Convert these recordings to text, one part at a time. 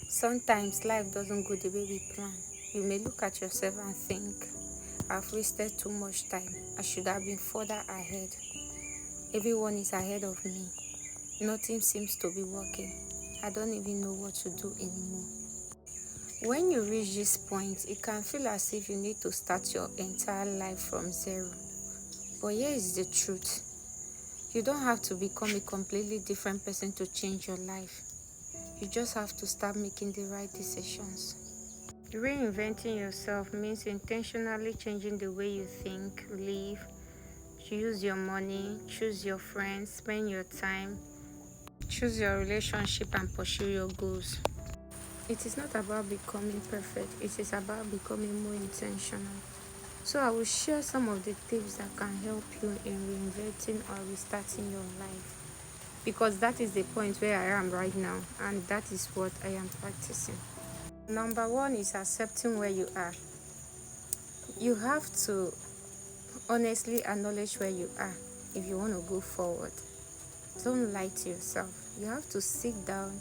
Sometimes life doesn't go the way we plan. You may look at yourself and think, I've wasted too much time. I should have been further ahead. Everyone is ahead of me. Nothing seems to be working. I don't even know what to do anymore. When you reach this point, it can feel as if you need to start your entire life from zero. But here is the truth. You don't have to become a completely different person to change your life. You just have to start making the right decisions. Reinventing yourself means intentionally changing the way you think, live, use your money, choose your friends, spend your time, choose your relationship, and pursue your goals. It is not about becoming perfect, it is about becoming more intentional. So I will share some of the tips that can help you in reinventing or restarting your life. Because that is the point where I am right now, and that is what I am practicing. Number one is accepting where you are. You have to honestly acknowledge where you are if you want to go forward. Don't lie to yourself. You have to sit down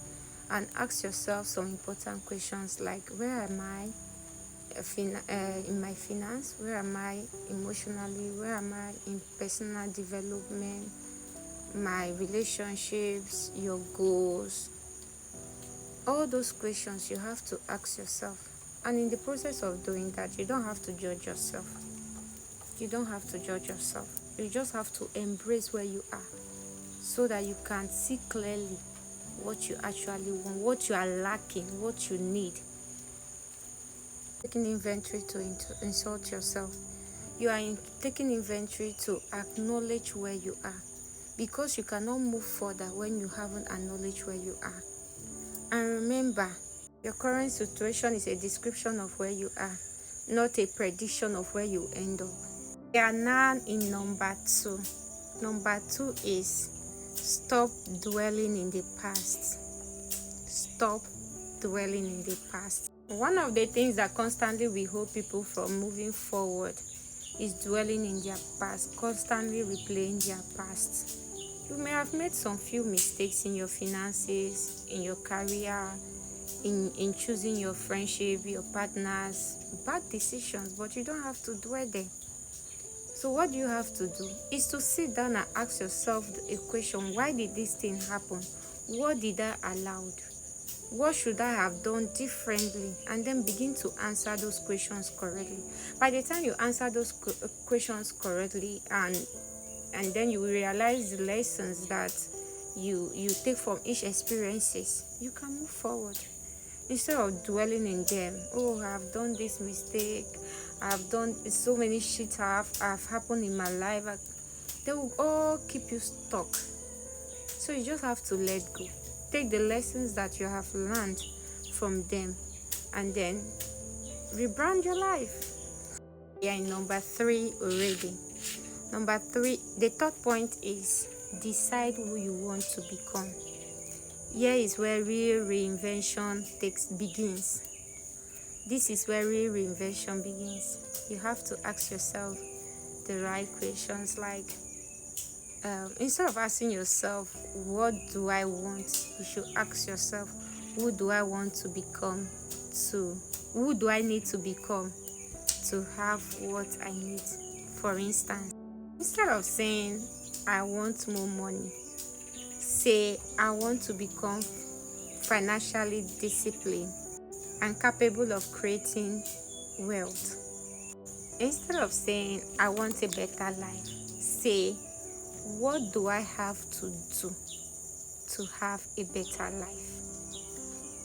and ask yourself some important questions like, where am I in my finance? Where am I emotionally? Where am I in personal development? My relationships, your goals? All those questions you have to ask yourself. And in the process of doing that, you don't have to judge yourself. You don't have to judge yourself. You just have to embrace where you are so that you can see clearly what you actually want, what you are lacking, what you need. Taking inventory to insult yourself. You are taking inventory to acknowledge where you are, because you cannot move further when you haven't acknowledged where you are. And remember, your current situation is a description of where you are, not a prediction of where you end up. We are now in number 2. Number 2 is stop dwelling in the past. Stop dwelling in the past. One of the things that constantly withhold people from moving forward is dwelling in their past, constantly replaying their past. You may have made some few mistakes in your finances, in your career, in choosing your friendship, your partners, bad decisions, but you don't have to dwell there. So what you have to do is to sit down and ask yourself a question: why did this thing happen? What did I allow? What should I have done differently? And then begin to answer those questions correctly. By the time you answer those questions correctly, and then you will realize the lessons that you take from each experiences, you can move forward instead of dwelling in them. Oh, I've done this mistake, I've done so many shit have happened in my life. They will all keep you stuck. So you just have to let go. Take the lessons that you have learned from them and then rebrand your life. We are in number 3 already. Number 3, the third point is decide who you want to become. Here is where real reinvention begins. This is where real reinvention begins. You have to ask yourself the right questions, like instead of asking yourself, what do I want? You should ask yourself, who do I want to become? Who do I need to become to have what I need? For instance, instead of saying, I want more money, say, I want to become financially disciplined and capable of creating wealth. Instead of saying, I want a better life, say, what do I have to do to have a better life?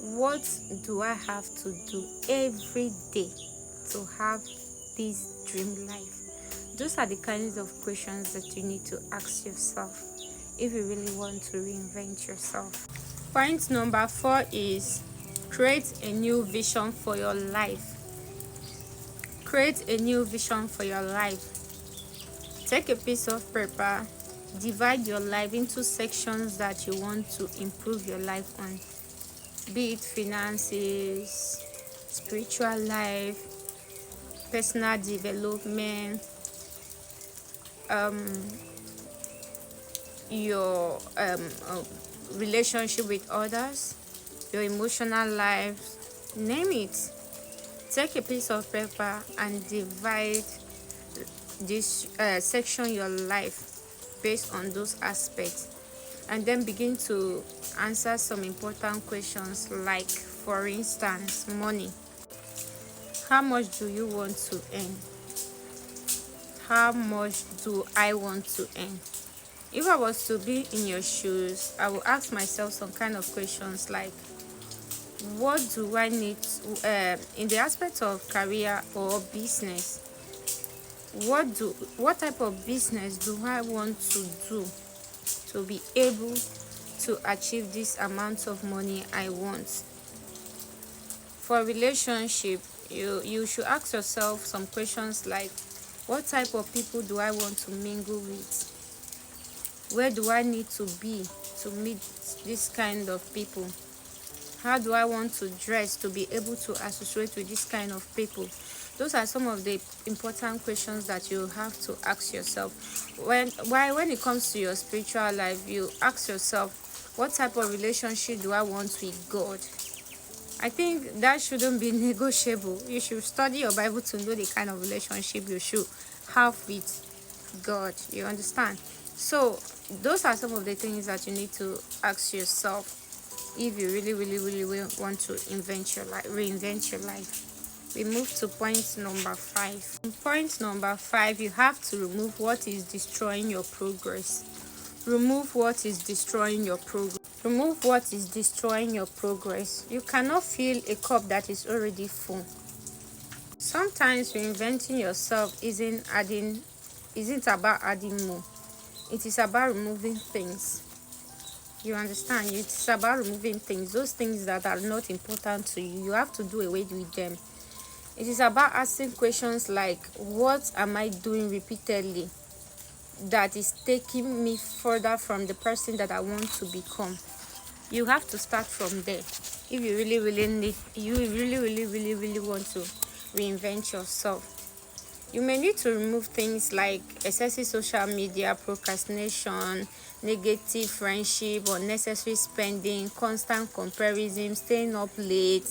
What do I have to do every day to have this dream life? Those are the kinds of questions that you need to ask yourself if you really want to reinvent yourself. Point number 4 is create a new vision for your life. Create a new vision for your life. Take a piece of paper, divide your life into sections that you want to improve your life on, be it finances, spiritual life, personal development, your relationship with others, your emotional life, name it. Take a piece of paper and divide this section your life based on those aspects, and then begin to answer some important questions, like for instance, money. How much do you want to earn? How much do I want to earn? If I was to be in your shoes, I will ask myself some kind of questions like, what do I need in the aspect of career or business? What type of business do I want to do to be able to achieve this amount of money I want? For relationship, you should ask yourself some questions like, what type of people do I want to mingle with? Where do I need to be to meet this kind of people? How do I want to dress to be able to associate with this kind of people? Those are some of the important questions that you have to ask yourself. When it comes to your spiritual life, you ask yourself, what type of relationship do I want with God? I think that shouldn't be negotiable. You should study your Bible to know the kind of relationship you should have with God. You understand? So those are some of the things that you need to ask yourself if you really want to reinvent your life. We move to point number 5. Point number 5, you have to remove what is destroying your progress. Remove what is destroying your progress. Remove what is destroying your progress. You cannot fill a cup that is already full. Sometimes reinventing yourself isn't about adding more. It is about removing things. You understand? It's about removing things. Those things that are not important to you, you have to do away with them. It is about asking questions like, what am I doing repeatedly that is taking me further from the person that I want to become? You have to start from there. If you really want to reinvent yourself, you may need to remove things like excessive social media, procrastination, negative friendship, unnecessary spending, constant comparison, staying up late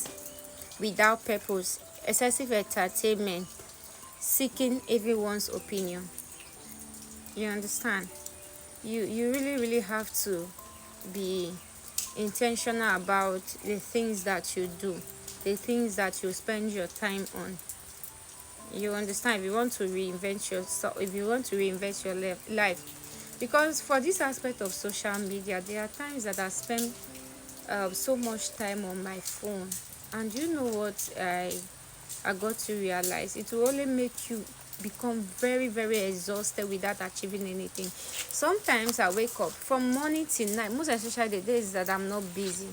without purpose, excessive entertainment, seeking everyone's opinion. You understand? You really have to be intentional about the things that you do, the things that you spend your time on. You understand? If you want to reinvent yourself, if you want to reinvent your life, because for this aspect of social media, there are times that I spend so much time on my phone, and you know what I got to realize? It will only make you become very exhausted without achieving anything. Sometimes I wake up from morning till night, most especially the days that I'm not busy,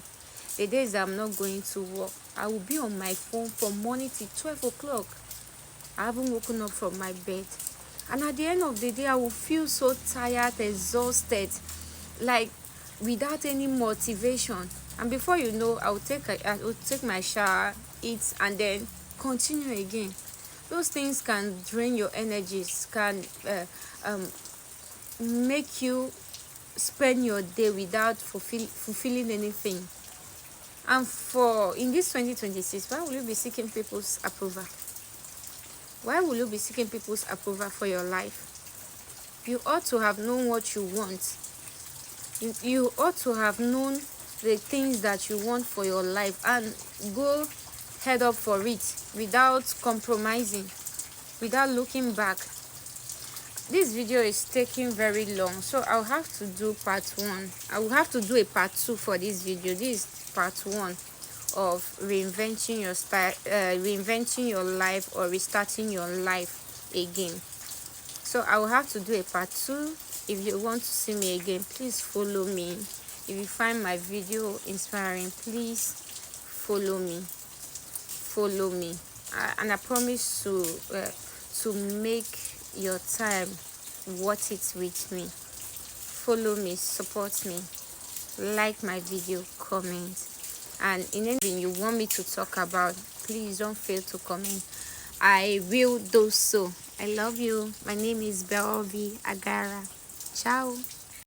the days that I'm not going to work, I will be on my phone from morning till 12 o'clock. I haven't woken up from my bed, and at the end of the day I will feel so tired, exhausted, like without any motivation. And before you know, I will take my shower, eat, and then continue again. Those things can drain your energies, can make you spend your day without fulfilling anything. And for in this 2026, why will you be seeking people's approval? Why will you be seeking people's approval for your life? You ought to have known what you want. You ought to have known the things that you want for your life and go head up for it without compromising, without looking back. This video is taking very long, so I'll have to do part 1. I will have to do a part 2 for this video. This is part 1 of reinventing your style, reinventing your life, or restarting your life again. So I will have to do a part 2. If you want to see me again, please follow me. If you find my video inspiring, please follow me. And I promise to make your time worth it with me. Follow me, support me, like my video, comment, and in anything you want me to talk about, please don't fail to comment. I will do so. I love you. My name is Belvi Agara. Ciao.